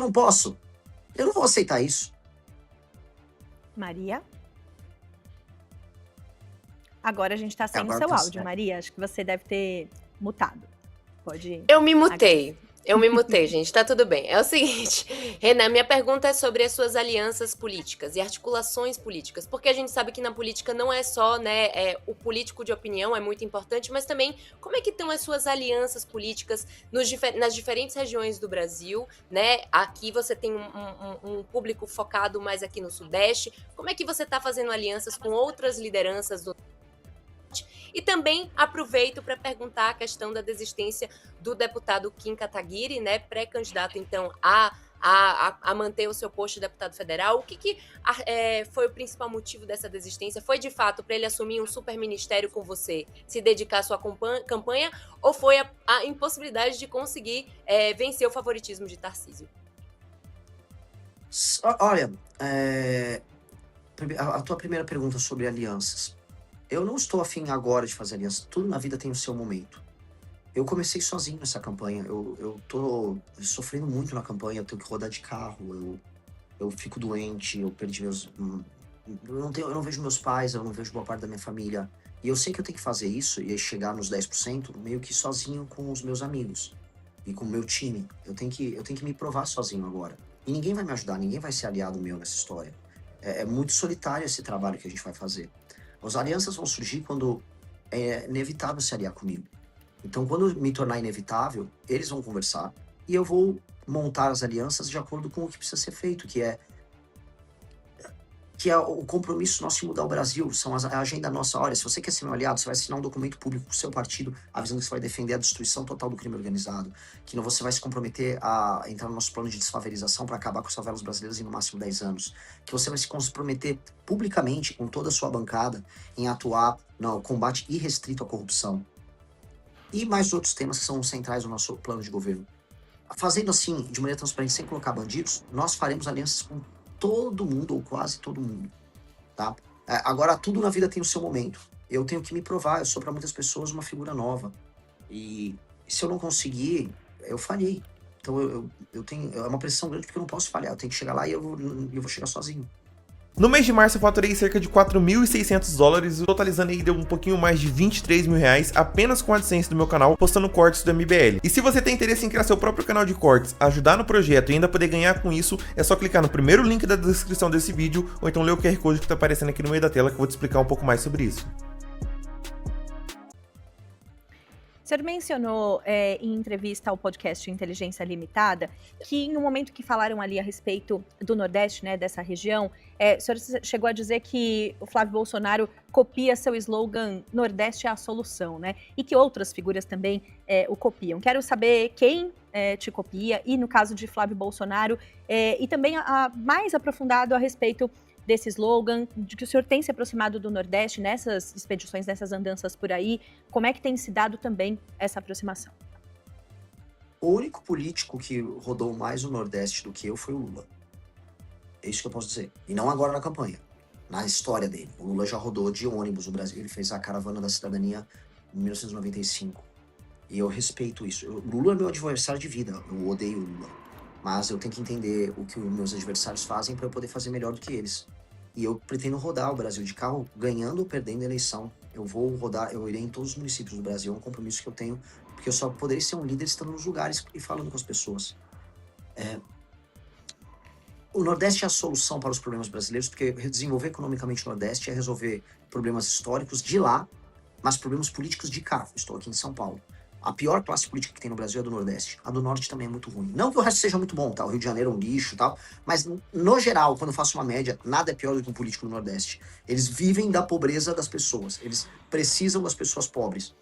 não posso. Eu não vou aceitar isso. Maria? Agora a gente tá sem o Agora seu tá áudio, certo. Maria. Acho que você deve ter mutado. Pode. Eu me mutei. Eu me mutei, gente. Tá tudo bem. É o seguinte, Renan, minha pergunta é sobre as suas alianças políticas e articulações políticas. Porque a gente sabe que na política não é só, né, o político de opinião é muito importante, mas também como é que estão as suas alianças políticas nas diferentes regiões do Brasil, né? Aqui você tem um público focado mais aqui no Sudeste. Como é que você tá fazendo alianças com outras lideranças do e também aproveito para perguntar a questão da desistência do deputado Kim Kataguiri, né, pré-candidato, então, a manter o seu posto de deputado federal. O que foi o principal motivo dessa desistência? Foi, de fato, para ele assumir um super ministério com você, se dedicar à sua campanha, ou foi a impossibilidade de conseguir vencer o favoritismo de Tarcísio? Olha, a tua primeira pergunta sobre alianças. Eu não estou afim agora de fazer aliança. Tudo na vida tem o seu momento. Eu comecei sozinho essa campanha. Eu tô sofrendo muito na campanha. Eu tenho que rodar de carro. Eu fico doente. Eu perdi meus... eu não vejo meus pais. Eu não vejo boa parte da minha família. E eu sei que eu tenho que fazer isso e chegar nos 10% meio que sozinho com os meus amigos. E com o meu time. Eu tenho que me provar sozinho agora. E ninguém vai me ajudar. Ninguém vai ser aliado meu nessa história. É muito solitário esse trabalho que a gente vai fazer. As alianças vão surgir quando é inevitável se aliar comigo. Então, quando me tornar inevitável, eles vão conversar e eu vou montar as alianças de acordo com o que precisa ser feito, que é o compromisso nosso de mudar o Brasil, a agenda nossa. Olha, se você quer ser meu aliado, você vai assinar um documento público com o seu partido, avisando que você vai defender a destruição total do crime organizado, que não você vai se comprometer a entrar no nosso plano de desfavelização para acabar com as favelas brasileiras em no máximo 10 anos, que você vai se comprometer publicamente com toda a sua bancada em atuar no combate irrestrito à corrupção. E mais outros temas que são centrais do nosso plano de governo. Fazendo assim, de maneira transparente, sem colocar bandidos, nós faremos alianças com todo mundo, ou quase todo mundo, tá? Agora, tudo na vida tem o seu momento. Eu tenho que me provar, eu sou para muitas pessoas uma figura nova. E se eu não conseguir, eu falhei. Então eu tenho, é uma pressão grande porque eu não posso falhar, eu tenho que chegar lá e eu vou chegar sozinho. No mês de março eu faturei cerca de $4.600, totalizando aí deu um pouquinho mais de R$23 mil apenas com a AdSense do meu canal, postando cortes do MBL. E se você tem interesse em criar seu próprio canal de cortes, ajudar no projeto e ainda poder ganhar com isso, é só clicar no primeiro link da descrição desse vídeo, ou então ler o QR Code que está aparecendo aqui no meio da tela que eu vou te explicar um pouco mais sobre isso. O senhor mencionou em entrevista ao podcast Inteligência Limitada que em um momento que falaram ali a respeito do Nordeste, né, dessa região, o senhor chegou a dizer que o Flávio Bolsonaro copia seu slogan Nordeste é a solução, né? E que outras figuras também o copiam. Quero saber quem te copia e no caso de Flávio Bolsonaro e também mais aprofundado a respeito desse slogan, de que o senhor tem se aproximado do Nordeste nessas expedições, nessas andanças por aí, como é que tem se dado também essa aproximação? O único político que rodou mais o Nordeste do que eu foi o Lula. É isso que eu posso dizer. E não agora na campanha, na história dele. O Lula já rodou de ônibus no Brasil, ele fez a Caravana da Cidadania em 1995. E eu respeito isso. O Lula é meu adversário de vida, eu odeio o Lula. Mas eu tenho que entender o que os meus adversários fazem para eu poder fazer melhor do que eles. E eu pretendo rodar o Brasil de carro, ganhando ou perdendo a eleição. Eu vou rodar, eu irei em todos os municípios do Brasil, é um compromisso que eu tenho, porque eu só poderei ser um líder estando nos lugares e falando com as pessoas. O Nordeste é a solução para os problemas brasileiros, porque desenvolver economicamente o Nordeste é resolver problemas históricos de lá, mas problemas políticos de cá. Estou aqui em São Paulo. A pior classe política que tem no Brasil é a do Nordeste. A do Norte também é muito ruim. Não que o resto seja muito bom, tá? O Rio de Janeiro é um lixo e tal. Mas, no geral, quando eu faço uma média, nada é pior do que um político no Nordeste. Eles vivem da pobreza das pessoas. Eles precisam das pessoas pobres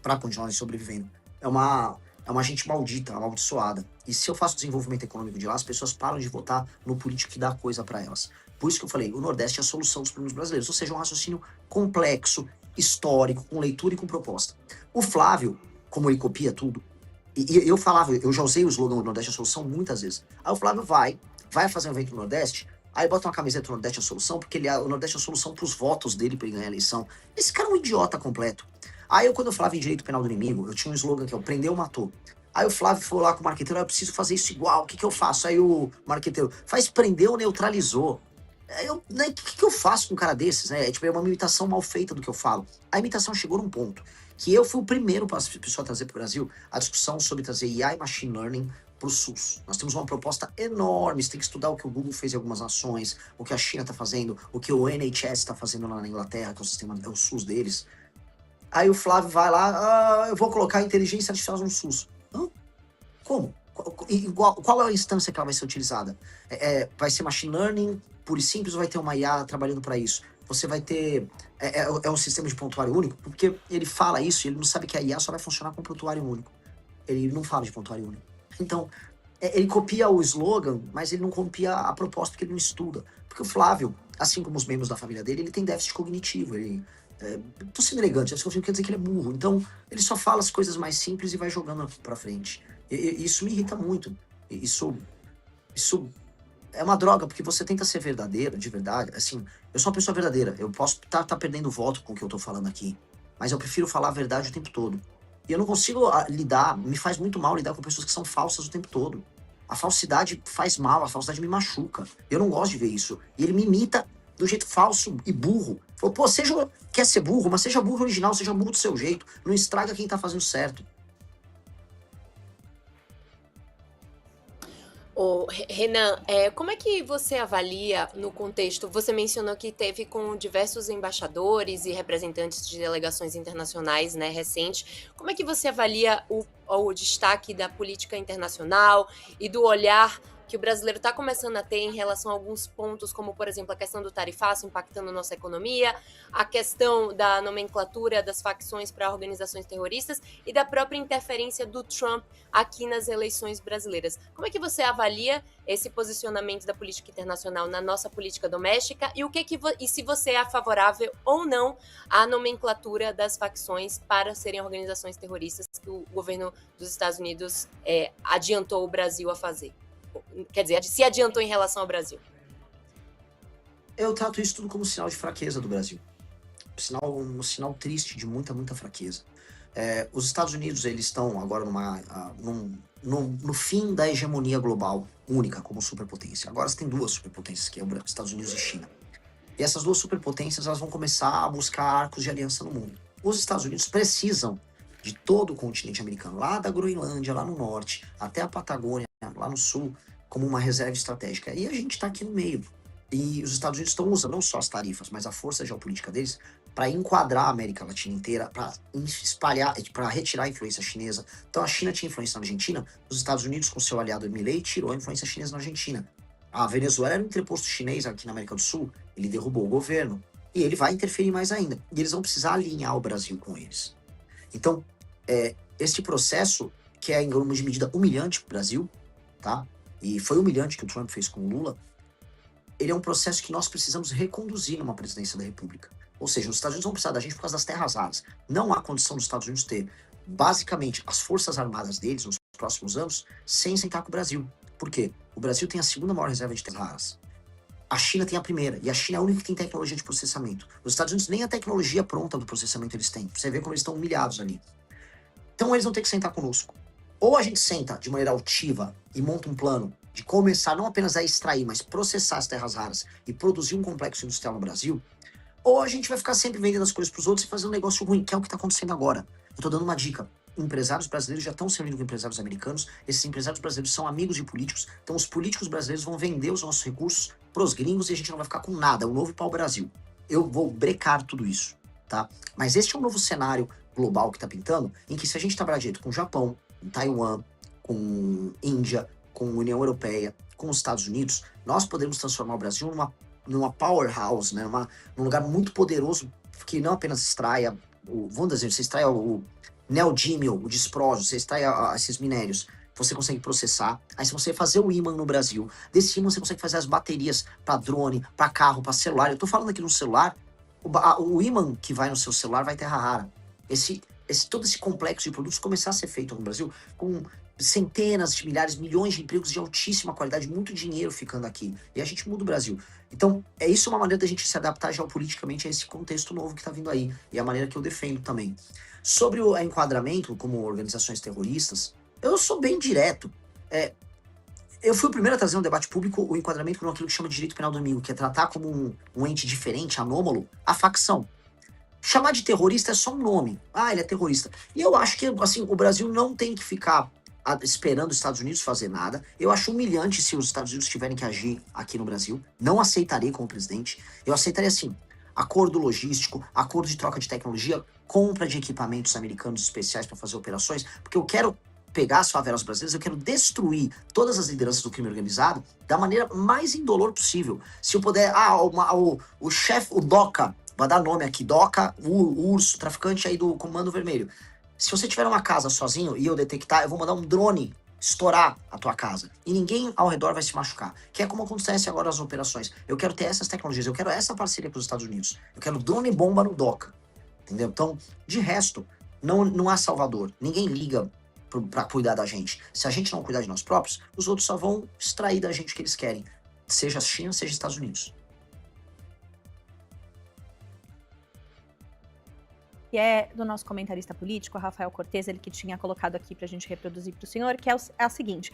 para continuarem sobrevivendo. É uma gente maldita, amaldiçoada. E se eu faço desenvolvimento econômico de lá, as pessoas param de votar no político que dá coisa para elas. Por isso que eu falei, o Nordeste é a solução dos problemas brasileiros. Ou seja, um raciocínio complexo, histórico, com leitura e com proposta. O Flávio, como ele copia tudo, e eu falava, eu já usei o slogan do Nordeste é a solução muitas vezes. Aí o Flávio vai fazer um evento no Nordeste, aí bota uma camiseta do Nordeste é a solução, porque o Nordeste é a solução pros votos dele pra ele ganhar a eleição. Esse cara é um idiota completo. Aí quando eu falava em direito penal do inimigo, eu tinha um slogan que é o prendeu, matou. Aí o Flávio falou lá com o marqueteiro, eu preciso fazer isso igual, o que eu faço? Aí o marqueteiro, faz prender ou neutralizou. Né, o que eu faço com um cara desses, né? É uma imitação mal feita do que eu falo. A imitação chegou num ponto que eu fui o primeiro pessoa a trazer para o Brasil a discussão sobre trazer IA e Machine Learning para o SUS. Nós temos uma proposta enorme, você tem que estudar o que o Google fez em algumas nações, o que a China está fazendo, o que o NHS está fazendo lá na Inglaterra, que é o sistema, é o SUS deles. Aí o Flávio vai lá, eu vou colocar inteligência artificial no SUS. Hã? Como? Qual é a instância que ela vai ser utilizada? Vai ser machine learning puro e simples ou vai ter uma IA trabalhando para isso? Você vai ter... um sistema de prontuário único? Porque ele fala isso e ele não sabe que a IA só vai funcionar com prontuário único. Ele não fala de prontuário único. Então, ele copia o slogan, mas ele não copia a proposta porque ele não estuda. Porque o Flávio, assim como os membros da família dele, ele tem déficit cognitivo. Tô sendo elegante, isso quer dizer que ele é burro. Então, ele só fala as coisas mais simples e vai jogando pra frente. Isso me irrita muito. Isso é uma droga, porque você tenta ser verdadeiro, de verdade. Assim, eu sou uma pessoa verdadeira. Eu posso tá perdendo voto com o que eu tô falando aqui. Mas eu prefiro falar a verdade o tempo todo. E eu não consigo me faz muito mal lidar com pessoas que são falsas o tempo todo. A falsidade faz mal, a falsidade me machuca. Eu não gosto de ver isso. E ele me imita do jeito falso e burro. Falou, pô, quer ser burro, mas seja burro original, seja burro do seu jeito. Não estraga quem tá fazendo certo. Renan, como é que você avalia no contexto? Você mencionou que teve com diversos embaixadores e representantes de delegações internacionais, né, recente. Como é que você avalia o destaque da política internacional e do olhar que o brasileiro está começando a ter em relação a alguns pontos, como, por exemplo, a questão do tarifaço impactando nossa economia, a questão da nomenclatura das facções para organizações terroristas e da própria interferência do Trump aqui nas eleições brasileiras. Como é que você avalia esse posicionamento da política internacional na nossa política doméstica e se você é favorável ou não à nomenclatura das facções para serem organizações terroristas que o governo dos Estados Unidos adiantou o Brasil a fazer? Quer dizer, se adiantou em relação ao Brasil. Eu trato isso tudo como sinal de fraqueza do Brasil. Um sinal triste de muita, muita fraqueza. Os Estados Unidos, eles estão agora no fim da hegemonia global única como superpotência. Agora você tem duas superpotências, que é os Estados Unidos e China. E essas duas superpotências, elas vão começar a buscar arcos de aliança no mundo. Os Estados Unidos precisam de todo o continente americano, lá da Groenlândia, lá no norte, até a Patagônia, lá no sul, como uma reserva estratégica. E a gente está aqui no meio. E os Estados Unidos estão usando não só as tarifas, mas a força geopolítica deles para enquadrar a América Latina inteira, para espalhar, para retirar a influência chinesa. Então a China tinha influência na Argentina, os Estados Unidos, com seu aliado Milei, tirou a influência chinesa na Argentina. A Venezuela era um entreposto chinês aqui na América do Sul, ele derrubou o governo, e ele vai interferir mais ainda. E eles vão precisar alinhar o Brasil com eles. Então, este processo, que é em grande medida humilhante para o Brasil, tá? E foi humilhante que o Trump fez com o Lula, ele é um processo que nós precisamos reconduzir numa presidência da República. Ou seja, os Estados Unidos vão precisar da gente por causa das terras raras. Não há condição dos Estados Unidos ter, basicamente, as forças armadas deles nos próximos anos, sem sentar com o Brasil. Por quê? O Brasil tem a segunda maior reserva de terras raras. A China tem a primeira, e a China é a única que tem tecnologia de processamento. Os Estados Unidos nem a tecnologia pronta do processamento eles têm. Você vê como eles estão humilhados ali. Então eles vão ter que sentar conosco. Ou a gente senta de maneira altiva e monta um plano de começar não apenas a extrair, mas processar as terras raras e produzir um complexo industrial no Brasil, ou a gente vai ficar sempre vendendo as coisas para os outros e fazer um negócio ruim, que é o que está acontecendo agora. Eu estou dando uma dica. Empresários brasileiros já estão se unindo com empresários americanos, esses empresários brasileiros são amigos de políticos, então os políticos brasileiros vão vender os nossos recursos pros gringos e a gente não vai ficar com nada, o novo pau-brasil. Eu vou brecar tudo isso, tá? Mas este é um novo cenário global que está pintando, em que se a gente trabalhar direito com o Japão, com Taiwan, com Índia, com a União Europeia, com os Estados Unidos, nós podemos transformar o Brasil numa powerhouse, né? Num lugar muito poderoso, que não apenas extraia, vamos dizer, você extrai o neodímio, o disprósio, você extrai esses minérios, você consegue processar, aí se você fazer o ímã no Brasil, desse ímã você consegue fazer as baterias para drone, para carro, para celular. Eu tô falando aqui no celular, o ímã que vai no seu celular vai terra rara. Todo esse complexo de produtos começar a ser feito no Brasil com centenas de milhares, milhões de empregos de altíssima qualidade, muito dinheiro ficando aqui. E a gente muda o Brasil. Então, isso uma maneira da gente se adaptar geopoliticamente a esse contexto novo que está vindo aí. E a maneira que eu defendo também. Sobre o enquadramento como organizações terroristas, Eu sou bem direto. Eu fui o primeiro a trazer no debate público o enquadramento com aquilo que chama de direito penal do inimigo, que é tratar como um ente diferente, anômalo, a facção. Chamar de terrorista é só um nome. Ah, ele é terrorista. E eu acho que, assim, o Brasil não tem que ficar esperando os Estados Unidos fazer nada. Eu acho humilhante se os Estados Unidos tiverem que agir aqui no Brasil. Não aceitarei como presidente. Eu aceitaria, assim, acordo logístico, acordo de troca de tecnologia, compra de equipamentos americanos especiais para fazer operações, porque eu quero pegar as favelas brasileiras, eu quero destruir todas as lideranças do crime organizado da maneira mais indolor possível. Se eu puder, o chefe, o DOCA, vai dar nome aqui, DOCA, o urso, traficante aí do Comando Vermelho. Se você tiver uma casa sozinho e eu detectar, eu vou mandar um drone estourar a tua casa. E ninguém ao redor vai se machucar. Que é como acontece agora as operações. Eu quero ter essas tecnologias, eu quero essa parceria com os Estados Unidos. Eu quero drone bomba no DOCA. Entendeu? Então, de resto, não há salvador. Ninguém liga pra cuidar da gente. Se a gente não cuidar de nós próprios, os outros só vão extrair da gente o que eles querem. Seja a China, seja os Estados Unidos. E é do nosso comentarista político, Rafael Cortez, ele que tinha colocado aqui para a gente reproduzir para o senhor, que é a seguinte,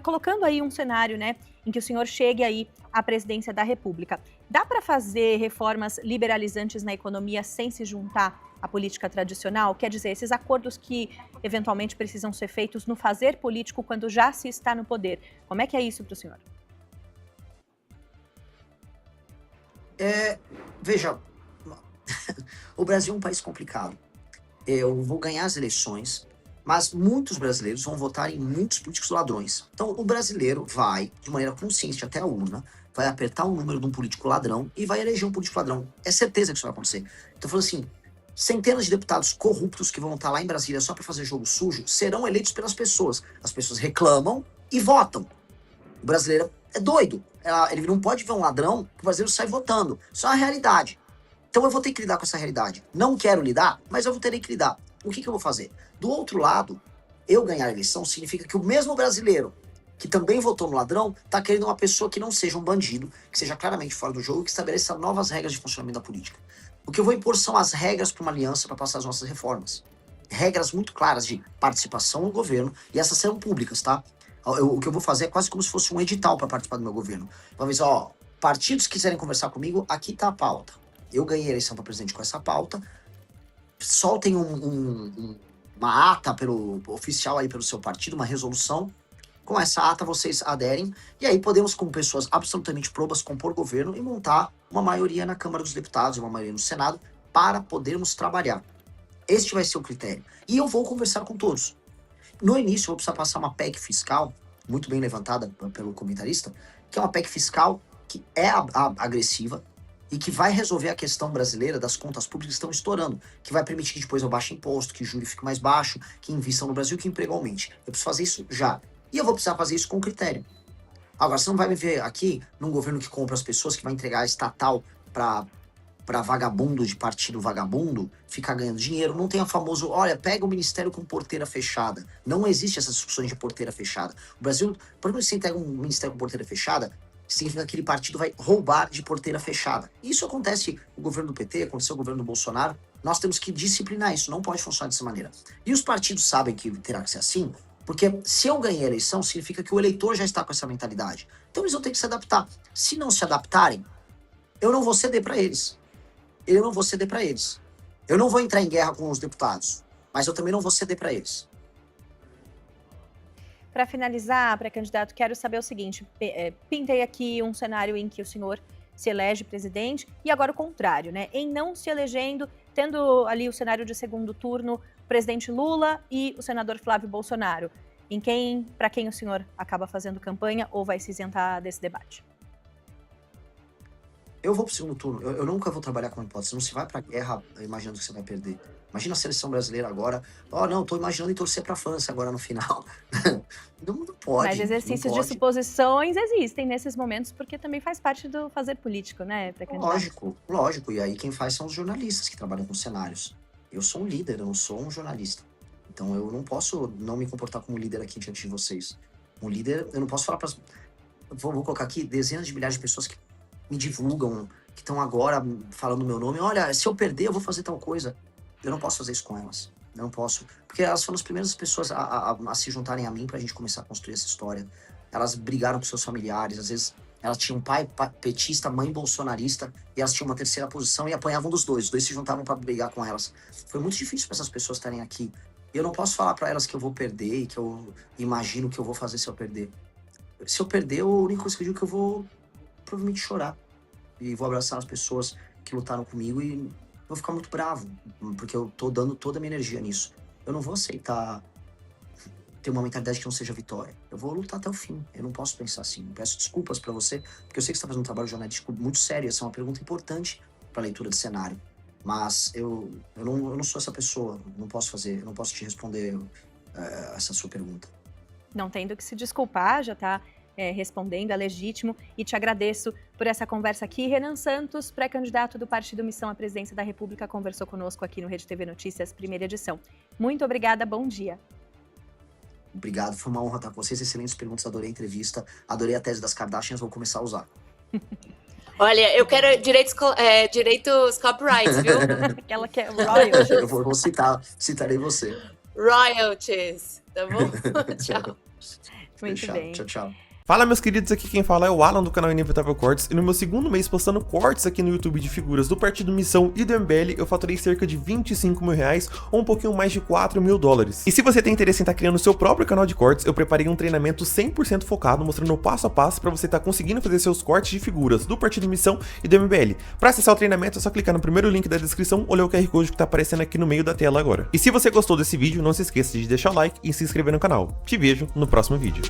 colocando aí um cenário, né, em que o senhor chegue aí à presidência da República, dá para fazer reformas liberalizantes na economia sem se juntar à política tradicional? Quer dizer, esses acordos que eventualmente precisam ser feitos no fazer político quando já se está no poder, como é que é isso para o senhor? Veja, o Brasil é um país complicado. Eu vou ganhar as eleições, mas muitos brasileiros vão votar em muitos políticos ladrões. Então, o brasileiro vai, de maneira consciente até a urna, vai apertar o número de um político ladrão e vai eleger um político ladrão. É certeza que isso vai acontecer. Então, falando assim, centenas de deputados corruptos que vão estar lá em Brasília só para fazer jogo sujo serão eleitos pelas pessoas. As pessoas reclamam e votam. O brasileiro é doido. Ele não pode ver um ladrão que o brasileiro sai votando. Isso é a realidade. Então eu vou ter que lidar com essa realidade. Não quero lidar, mas eu vou ter que lidar. O que eu vou fazer? Do outro lado, eu ganhar a eleição significa que o mesmo brasileiro que também votou no ladrão está querendo uma pessoa que não seja um bandido, que seja claramente fora do jogo e que estabeleça novas regras de funcionamento da política. O que eu vou impor são as regras para uma aliança para passar as nossas reformas. Regras muito claras de participação no governo, e essas serão públicas, tá? O que eu vou fazer é quase como se fosse um edital para participar do meu governo. Vamos dizer, partidos que quiserem conversar comigo, aqui tá a pauta. Eu ganhei a eleição para presidente com essa pauta. Soltem uma ata oficial aí pelo seu partido, uma resolução. Com essa ata vocês aderem. E aí podemos, como pessoas absolutamente probas, compor governo e montar uma maioria na Câmara dos Deputados, uma maioria no Senado, para podermos trabalhar. Este vai ser o critério. E eu vou conversar com todos. No início, eu vou precisar passar uma PEC fiscal, muito bem levantada pelo comentarista, que é uma PEC fiscal que é agressiva, e que vai resolver a questão brasileira das contas públicas que estão estourando, que vai permitir que depois eu baixe imposto, que o juro fique mais baixo, que invistam no Brasil, que o emprego aumente. Eu preciso fazer isso já. E eu vou precisar fazer isso com critério. Agora, você não vai me ver aqui num governo que compra as pessoas, que vai entregar a estatal para vagabundo de partido vagabundo, ficar ganhando dinheiro. Não tem o famoso, olha, pega o ministério com porteira fechada. Não existe essas discussões de porteira fechada. O Brasil, por que você entrega um ministério com porteira fechada, significa que aquele partido vai roubar de porteira fechada. Isso acontece no governo do PT, aconteceu no governo do Bolsonaro. Nós temos que disciplinar isso, não pode funcionar dessa maneira. E os partidos sabem que terá que ser assim, porque se eu ganhei a eleição, significa que o eleitor já está com essa mentalidade. Então eles vão ter que se adaptar. Se não se adaptarem, eu não vou ceder para eles. Eu não vou ceder para eles. Eu não vou entrar em guerra com os deputados, mas eu também não vou ceder para eles. Para finalizar, pré-candidato, quero saber o seguinte, pintei aqui um cenário em que o senhor se elege presidente e agora o contrário, né? Em não se elegendo, tendo ali o cenário de segundo turno, o presidente Lula e o senador Flávio Bolsonaro. Para quem o senhor acaba fazendo campanha ou vai se isentar desse debate? Eu vou pro segundo turno. Eu nunca vou trabalhar com hipótese. Não se vai pra guerra imaginando que você vai perder. Imagina a seleção brasileira agora. Não, tô imaginando em torcer pra França agora no final. Não pode. Mas exercícios de suposições existem nesses momentos, porque também faz parte do fazer político, né? Lógico. E aí quem faz são os jornalistas que trabalham com cenários. Eu sou um líder, eu não sou um jornalista. Então eu não posso não me comportar como líder aqui diante de vocês. Um líder, eu não posso falar para vou colocar aqui dezenas de milhares de pessoas que me divulgam, que estão agora falando o meu nome. Olha, se eu perder, eu vou fazer tal coisa. Eu não posso fazer isso com elas. Não posso. Porque elas foram as primeiras pessoas a se juntarem a mim pra gente começar a construir essa história. Elas brigaram com seus familiares, às vezes elas tinham um pai petista, mãe bolsonarista, e elas tinham uma terceira posição e apanhavam dos dois. Os dois se juntavam pra brigar com elas. Foi muito difícil pra essas pessoas estarem aqui. Eu não posso falar pra elas que eu vou perder e que eu imagino o que eu vou fazer se eu perder. Se eu perder, a única coisa que eu digo é que eu vou provavelmente chorar. E vou abraçar as pessoas que lutaram comigo e vou ficar muito bravo, porque eu tô dando toda a minha energia nisso. Eu não vou aceitar ter uma mentalidade que não seja vitória. Eu vou lutar até o fim. Eu não posso pensar assim. Eu peço desculpas pra você, porque eu sei que você tá fazendo um trabalho jornalístico muito sério. Essa é uma pergunta importante pra leitura de cenário. Mas eu não sou essa pessoa. Não posso te responder essa sua pergunta. Não tendo que se desculpar, já tá respondendo, é legítimo, e te agradeço por essa conversa aqui. Renan Santos, pré-candidato do Partido Missão à Presidência da República, conversou conosco aqui no Rede TV Notícias, primeira edição. Muito obrigada, bom dia. Obrigado, foi uma honra estar com vocês, excelentes perguntas, adorei a entrevista, adorei a tese das Kardashians, vou começar a usar. Olha, eu quero direitos copyrights, viu? Ela quer royalties. Eu citarei você. Royalties, tá bom? Tchau. Muito Fechado. bem. Tchau, tchau. Fala, meus queridos, aqui quem fala é o Alan do canal Inevitável Cortes, e no meu segundo mês postando cortes aqui no YouTube de figuras do Partido Missão e do MBL, eu faturei cerca de 25 mil reais, ou um pouquinho mais de 4 mil dólares. E se você tem interesse em estar criando seu próprio canal de cortes, eu preparei um treinamento 100% focado, mostrando o passo a passo para você estar conseguindo fazer seus cortes de figuras do Partido Missão e do MBL. Para acessar o treinamento é só clicar no primeiro link da descrição ou ler o QR Code que tá aparecendo aqui no meio da tela agora. E se você gostou desse vídeo, não se esqueça de deixar o like e se inscrever no canal. Te vejo no próximo vídeo.